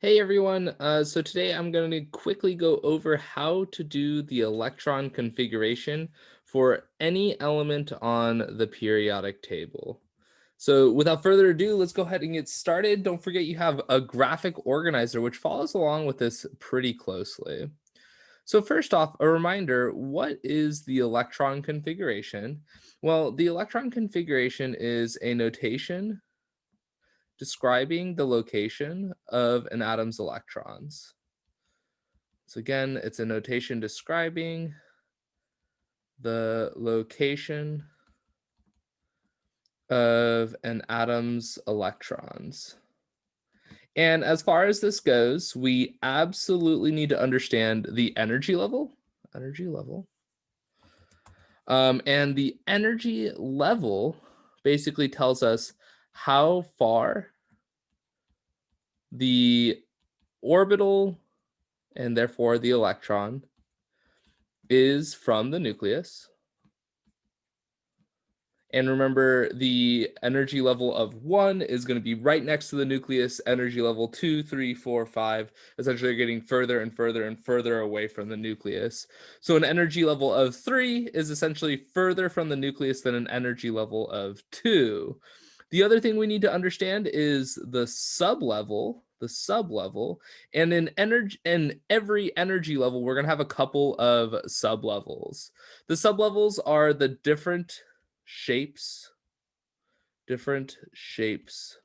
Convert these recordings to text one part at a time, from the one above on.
Hey everyone, so today I'm going to quickly go over how to do the electron configuration for any element on the periodic table. So without further ado, let's go ahead and get started. Don't forget you have a graphic organizer which follows along with this pretty closely. So first off, a reminder, what is the electron configuration? Well, the electron configuration is a notation describing the location of an atom's electrons. So again, it's a notation describing the location of an atom's electrons. And as far as this goes, we absolutely need to understand the energy level. Energy level. And the energy level basically tells us how far the orbital and therefore the electron is from the nucleus. And remember, the energy level of 1 is going to be right next to the nucleus. Energy level 2, 3, 4, 5, essentially getting further and further and further away from the nucleus. So an energy level of 3 is essentially further from the nucleus than an energy level of 2. The other thing we need to understand is the sublevel. The sublevel, and in every energy level, we're gonna have a couple of sublevels. The sublevels are the shapes, different shapes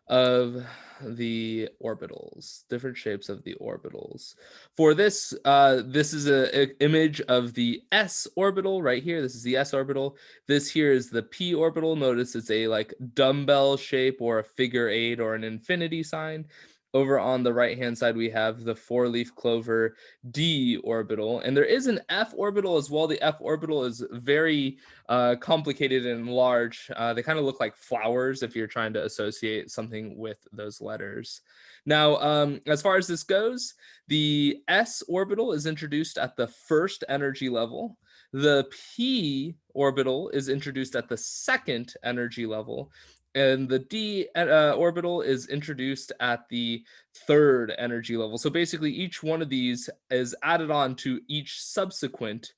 of the orbitals, different shapes of the orbitals. For this, this is a image of the s orbital right here. This is the s orbital. This here is the p orbital. Notice it's a like dumbbell shape or a figure eight or an infinity sign. Over on the right hand side, we have the four-leaf clover d orbital, and there is an f orbital as well. The f orbital is very complicated and large. They kind of look like flowers if you're trying to associate something with those letters. Now, as far as this goes, the s orbital is introduced at the first energy level. The p orbital is introduced at the second energy level. And the d orbital is introduced at the third energy level. So basically, each one of these is added on to each subsequent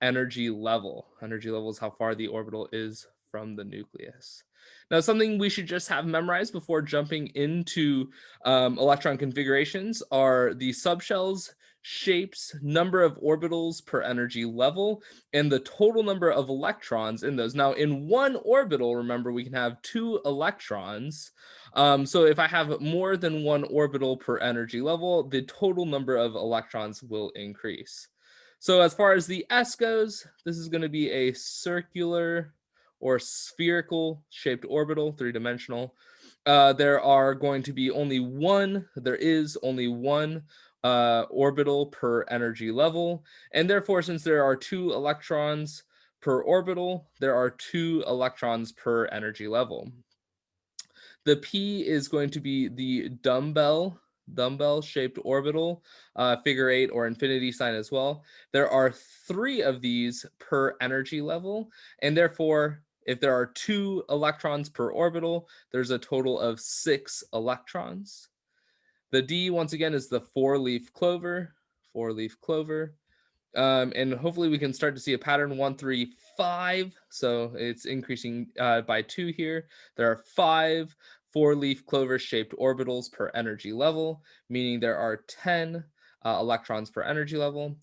energy level. Energy level is how far the orbital is from the nucleus. Now, something we should just have memorized before jumping into electron configurations are the subshells, shapes, number of orbitals per energy level, and the total number of electrons in those. Now, in one orbital, remember, we can have two electrons. So if I have more than one orbital per energy level, the total number of electrons will increase. So as far as the S goes, this is going to be a circular or spherical shaped orbital, three-dimensional. There is only one orbital per energy level. And therefore, since there are two electrons per orbital, there are two electrons per energy level. The P is going to be the dumbbell shaped orbital, figure eight or infinity sign as well. There are three of these per energy level, and therefore, if there are two electrons per orbital, there's a total of six electrons. The D, once again, is the four-leaf clover. Four-leaf clover. And hopefully we can start to see a pattern 1, 3, 5. So it's increasing by 2 here. There are 5 four-leaf clover shaped orbitals per energy level, meaning there are 10 electrons per energy level.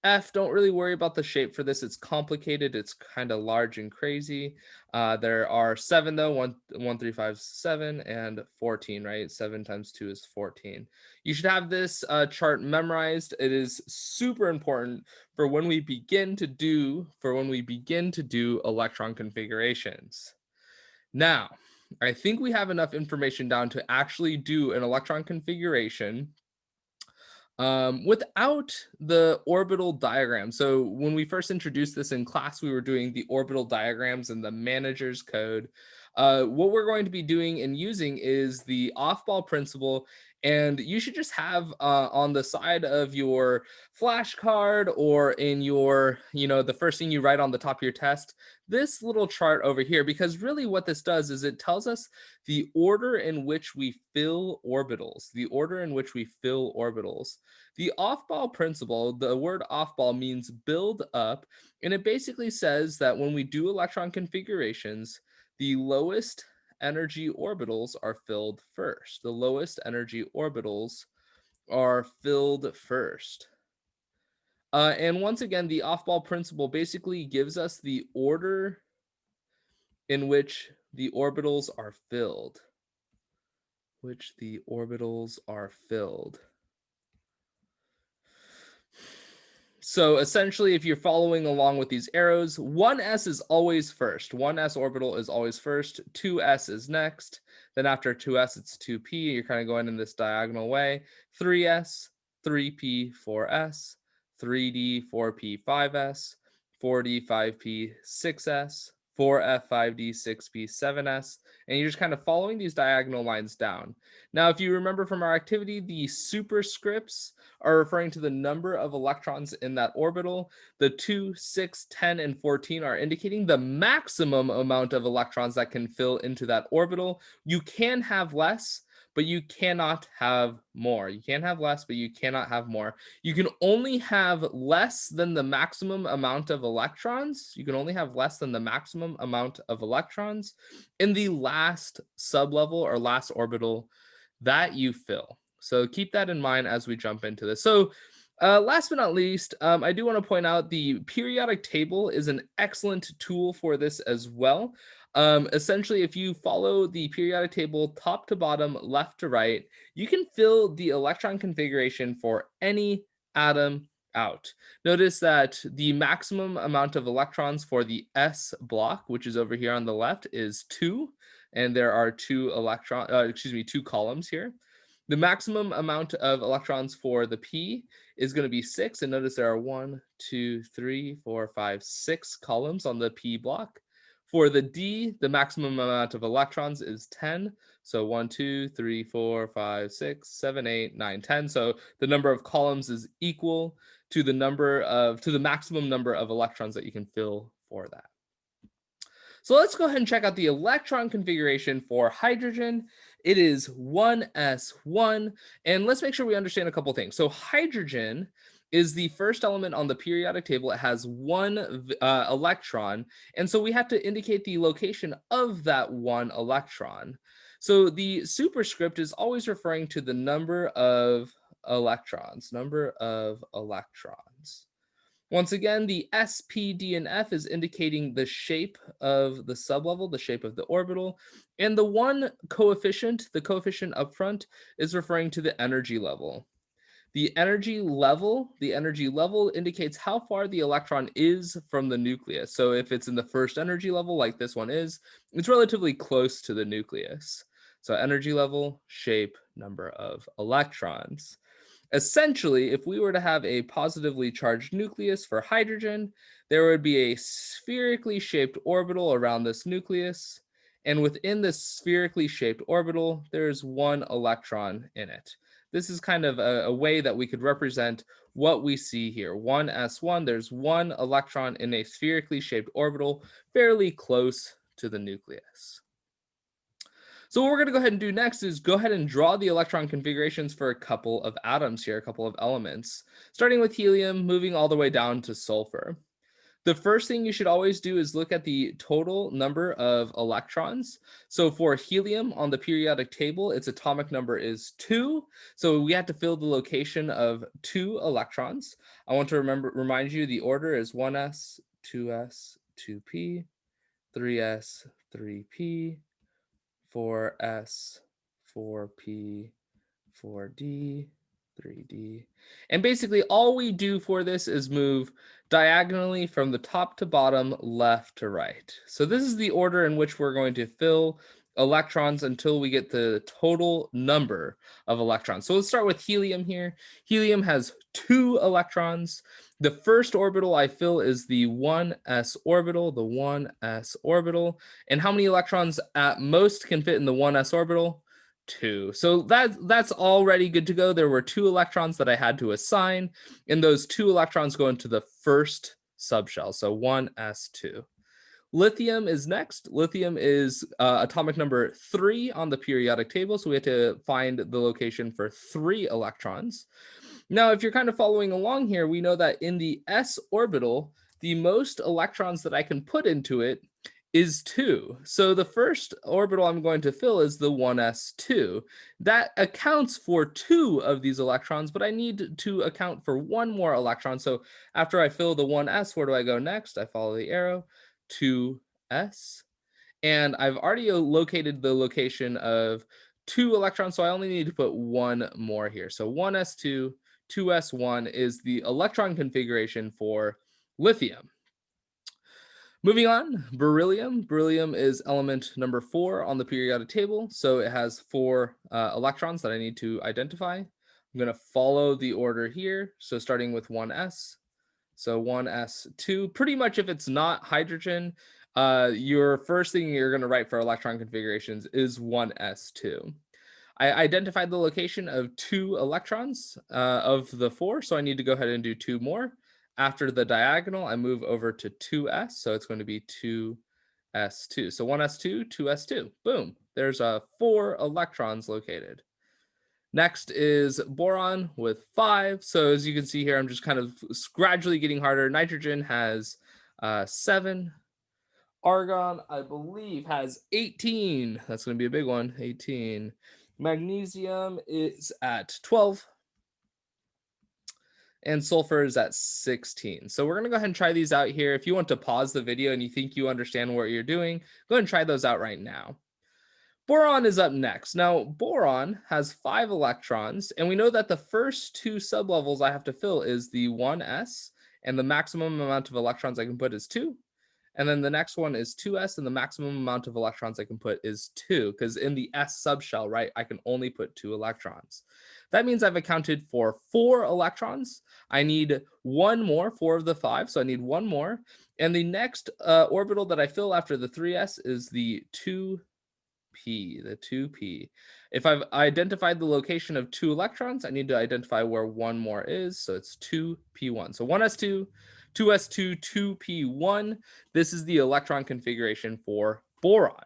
F, don't really worry about the shape for this. It's complicated. It's kind of large and crazy. There are 7 though, 1, 1, 3, 5, 7, and 14, right? 7 times 2 is 14. You should have this chart memorized. It is super important for when we begin to do electron configurations. Now, I think we have enough information down to actually do an electron configuration without the orbital diagram. So when we first introduced this in class, we were doing the orbital diagrams and the manager's code. What we're going to be doing and using is the Aufbau principle, and you should just have on the side of your flashcard or in your, the first thing you write on the top of your test, this little chart over here, because really what this does is it tells us the order in which we fill orbitals, the order in which we fill orbitals. The Aufbau principle, the word Aufbau means build up, and it basically says that when we do electron configurations, the lowest energy orbitals are filled first. The lowest energy orbitals are filled first. And once again, the Aufbau principle basically gives us the order in which the orbitals are filled. Which the orbitals are filled. So essentially, if you're following along with these arrows, 1s is always first. 1s orbital is always first. 2s is next. Then after 2s, it's 2p. You're kind of going in this diagonal way. 3s, 3p, 4s, 3d, 4p, 5s, 4d, 5p, 6s, 4f, 5d, 6p, 7s, and you're just kind of following these diagonal lines down. Now, if you remember from our activity, the superscripts are referring to the number of electrons in that orbital. The 2, 6, 10, and 14 are indicating the maximum amount of electrons that can fill into that orbital. You can have less, but you cannot have more. You can have less, but you cannot have more. You can only have less than the maximum amount of electrons. You can only have less than the maximum amount of electrons in the last sublevel or last orbital that you fill. So keep that in mind as we jump into this. So last but not least, I do want to point out the periodic table is an excellent tool for this as well. Essentially, if you follow the periodic table top to bottom, left to right, you can fill the electron configuration for any atom out. Notice that the maximum amount of electrons for the S block, which is over here on the left, is 2, and there are two columns here. The maximum amount of electrons for the P is going to be 6, and notice there are 1, 2, 3, 4, 5, 6 columns on the P block. For the D, the maximum amount of electrons is 10. So 1, 2, 3, 4, 5, 6, 7, 8, 9, 10. So the number of columns is equal to the maximum number of electrons that you can fill for that. So let's go ahead and check out the electron configuration for hydrogen. It is 1s1, and let's make sure we understand a couple things. So hydrogen is the first element on the periodic table. It has one electron, and so we have to indicate the location of that one electron. So the superscript is always referring to the number of electrons, Once again, the S, P, D, and F is indicating the shape of the sublevel, the shape of the orbital. And the one coefficient, the coefficient up front, is referring to the energy level. The energy level indicates how far the electron is from the nucleus. So if it's in the first energy level, like this one is, it's relatively close to the nucleus. So energy level, shape, number of electrons. Essentially, if we were to have a positively charged nucleus for hydrogen, there would be a spherically shaped orbital around this nucleus. And within this spherically shaped orbital, there's one electron in it. This is kind of a way that we could represent what we see here. 1s1, there's one electron in a spherically shaped orbital, fairly close to the nucleus. So what we're going to go ahead and do next is go ahead and draw the electron configurations for a couple of atoms here, a couple of elements, starting with helium, moving all the way down to sulfur. The first thing you should always do is look at the total number of electrons. So for helium on the periodic table, its atomic number is 2. So we have to fill the location of 2 electrons. I want to remind you the order is 1s, 2s, 2p, 3s, 3p, 4s, 4p, 4d, 3d. And basically all we do for this is move diagonally from the top to bottom, left to right. So this is the order in which we're going to fill electrons until we get the total number of electrons. So let's start with helium here. Helium has 2 electrons. The first orbital I fill is the 1s orbital, And how many electrons at most can fit in the 1s orbital? 2. So that's already good to go. There were 2 electrons that I had to assign, and those 2 electrons go into the first subshell, so 1s2. Lithium is next. Lithium is atomic number 3 on the periodic table, so we have to find the location for 3 electrons. Now, if you're kind of following along here, we know that in the s orbital, the most electrons that I can put into it is 2. So the first orbital I'm going to fill is the 1s2. That accounts for 2 of these electrons, but I need to account for one more electron. So after I fill the 1s, where do I go next? I follow the arrow to s. And I've already located the location of 2 electrons, so I only need to put one more here. So 1s2, 2s1 is the electron configuration for lithium. Moving on, beryllium. Beryllium is element number 4 on the periodic table, so it has 4 electrons that I need to identify. I'm going to follow the order here, so starting with 1s. So 1s2, pretty much if it's not hydrogen, your first thing you're going to write for electron configurations is 1s2. I identified the location of 2 electrons of the 4, so I need to go ahead and do 2 more. After the diagonal, I move over to 2s, so it's going to be 2s2. So 1s2, 2s2. Boom. There's 4 electrons located. Next is boron with 5. So as you can see here, I'm just kind of gradually getting harder. Nitrogen has 7. Argon, I believe, has 18. That's going to be a big one, 18. Magnesium is at 12. And sulfur is at 16. So we're going to go ahead and try these out here. If you want to pause the video and you think you understand what you're doing, go ahead and try those out right now. Boron is up next. Now, boron has 5 electrons, and we know that the first 2 sublevels I have to fill is the 1s, and the maximum amount of electrons I can put is 2. And then the next one is 2s, and the maximum amount of electrons I can put is 2, because in the s subshell, right, I can only put 2 electrons. That means I've accounted for 4 electrons. I need one more, 4 of the 5, so I need one more. And the next orbital that I fill after the 3s is the 2p, the 2p. If I've identified the location of 2 electrons, I need to identify where one more is, so it's 2p1. So 1s2, 2s2, 2p1. This is the electron configuration for boron.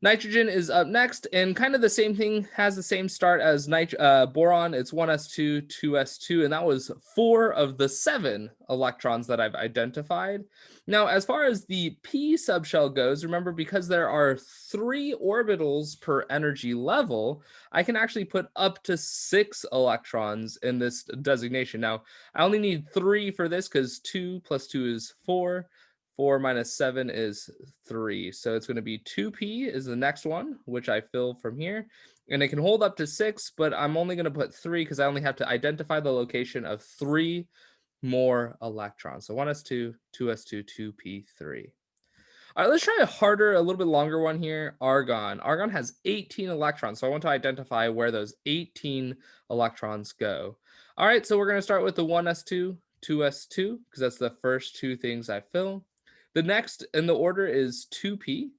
Nitrogen is up next, and kind of the same thing, has the same start as boron. It's 1s2, 2s2, and that was 4 of the 7 electrons that I've identified. Now, as far as the p subshell goes, remember, because there are 3 orbitals per energy level, I can actually put up to 6 electrons in this designation. Now, I only need 3 for this because 2 plus 2 is 4. 4 minus 7 is 3. So it's going to be 2p is the next one, which I fill from here. And it can hold up to 6, but I'm only going to put 3 because I only have to identify the location of 3 more electrons. So 1s2, 2s2, 2p3. All right, let's try a harder, a little bit longer one here. Argon. Argon has 18 electrons, so I want to identify where those 18 electrons go. All right, so we're going to start with the 1s2, 2s2, because that's the first 2 things I fill. The next in the order is 2p.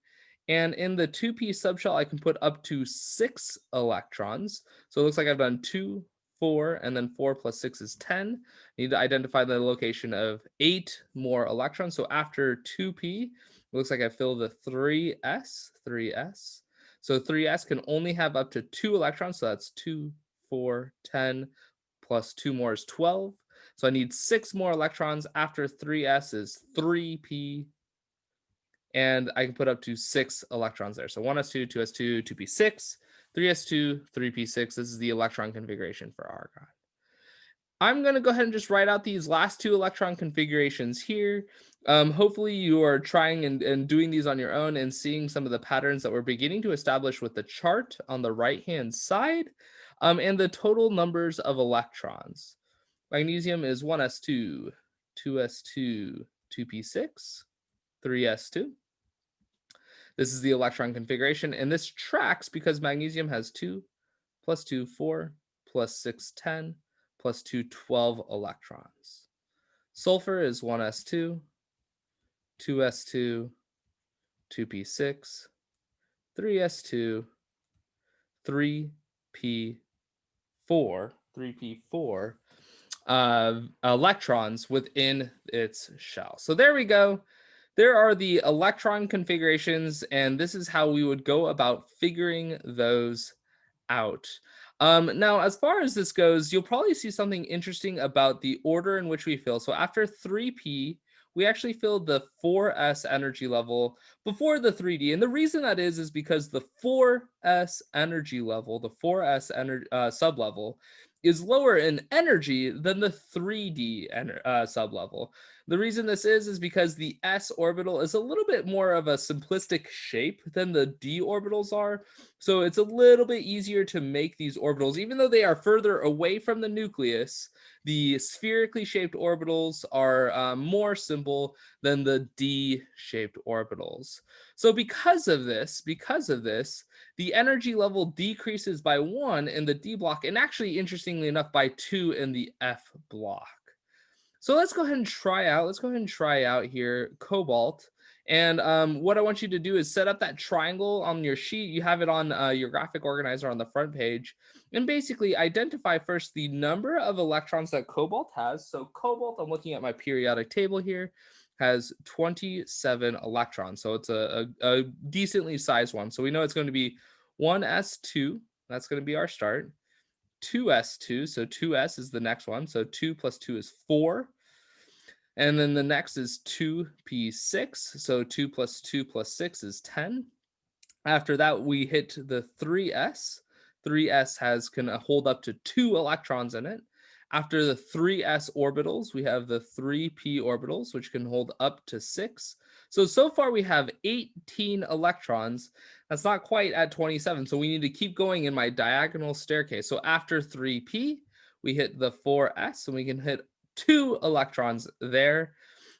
And in the 2p subshell, I can put up to 6 electrons. So it looks like I've done 2, 4, and then 4 plus 6 is 10. I need to identify the location of 8 more electrons. So after 2p, it looks like I fill the 3s. So 3s can only have up to 2 electrons. So that's 2, 4, 10, plus 2 more is 12. So I need 6 more electrons. After 3s is 3p. And I can put up to 6 electrons there. So 1s2, 2s2, 2p6, 3s2, 3p6. This is the electron configuration for argon. I'm going to go ahead and just write out these last 2 electron configurations here. Hopefully you are trying and doing these on your own and seeing some of the patterns that we're beginning to establish with the chart on the right-hand side, and the total numbers of electrons. Magnesium is 1s2, 2s2, 2p6, 3s2. This is the electron configuration, and this tracks because magnesium has 2 plus 2, 4, plus 6, 10, plus 2, 12 electrons. Sulfur is 1s2, 2s2, 2p6, 3s2, 3p4 electrons within its shell. So there we go. there are the electron configurations, and this is how we would go about figuring those out. Now, as far as this goes, you'll probably see something interesting about the order in which we fill. So after 3p, we actually filled the 4s energy level before the 3d. And the reason that is because the 4s energy level, the 4s sublevel, is lower in energy than the 3d sublevel. The reason this is because the s orbital is a little bit more of a simplistic shape than the d orbitals are. So it's a little bit easier to make these orbitals, even though they are further away from the nucleus. The spherically shaped orbitals are more simple than the d-shaped orbitals. So because of this, the energy level decreases by 1 in the d block, and actually, interestingly enough, by 2 in the f block. So let's go ahead and try out. Let's go ahead and try out here cobalt. And what I want you to do is set up that triangle on your sheet. You have it on your graphic organizer on the front page. And basically identify first the number of electrons that cobalt has. So cobalt, I'm looking at my periodic table here, has 27 electrons. So it's a decently sized one. So we know it's going to be 1s2. That's going to be our start. 2s2, so 2s is the next one. So 2 plus 2 is 4. And then the next is 2p6. So 2 plus 2 plus 6 is 10. After that, we hit the 3s. 3s can hold up to 2 electrons in it. After the 3s orbitals, we have the 3p orbitals, which can hold up to 6. So far we have 18 electrons. That's not quite at 27, so we need to keep going in my diagonal staircase. So after 3p, we hit the 4s, and we can hit 2 electrons there.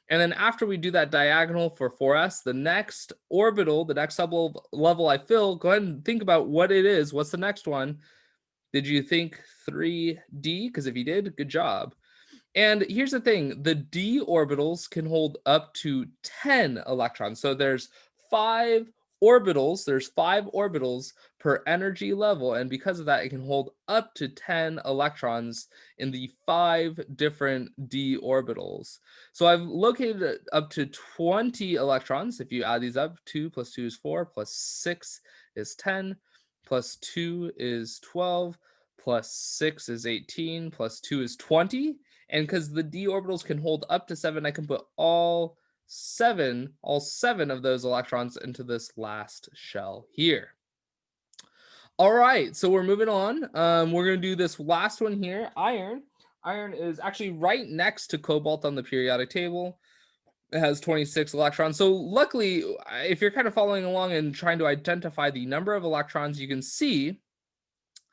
And then after we do that diagonal for 4s, the next orbital, the next sublevel I fill, go ahead and think about what it is. What's the next one? Did you think 3d? Because if you did, good job. And here's the thing, the d orbitals can hold up to 10 electrons. So there's 5 orbitals, per energy level. And because of that, it can hold up to 10 electrons in the 5 different d orbitals. So I've located up to 20 electrons. If you add these up, 2 plus 2 is 4, plus 6 is 10, plus 2 is 12, plus 6 is 18, plus 2 is 20. And because the d orbitals can hold up to 7, I can put all seven of those electrons into this last shell here. All right, so we're moving on. We're going to do this last one here, iron. Iron is actually right next to cobalt on the periodic table. It has 26 electrons. So luckily, if you're kind of following along and trying to identify the number of electrons, you can see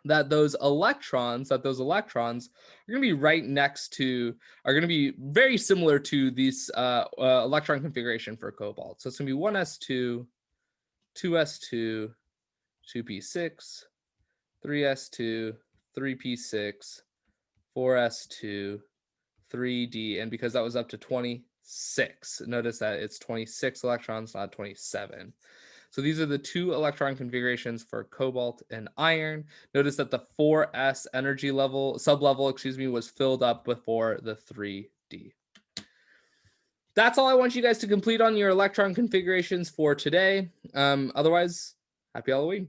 that those electrons are going to be right next to, are going to be very similar to these electron configuration for cobalt. So it's going to be 1s2, 2s2, 2p6, 3s2, 3p6, 4s2, 3d, and because that was up to 26, notice that it's 26 electrons, not 27. So these are the 2 electron configurations for cobalt and iron. Notice that the 4s energy level, sublevel, was filled up before the 3d. That's all I want you guys to complete on your electron configurations for today. Otherwise, happy Halloween.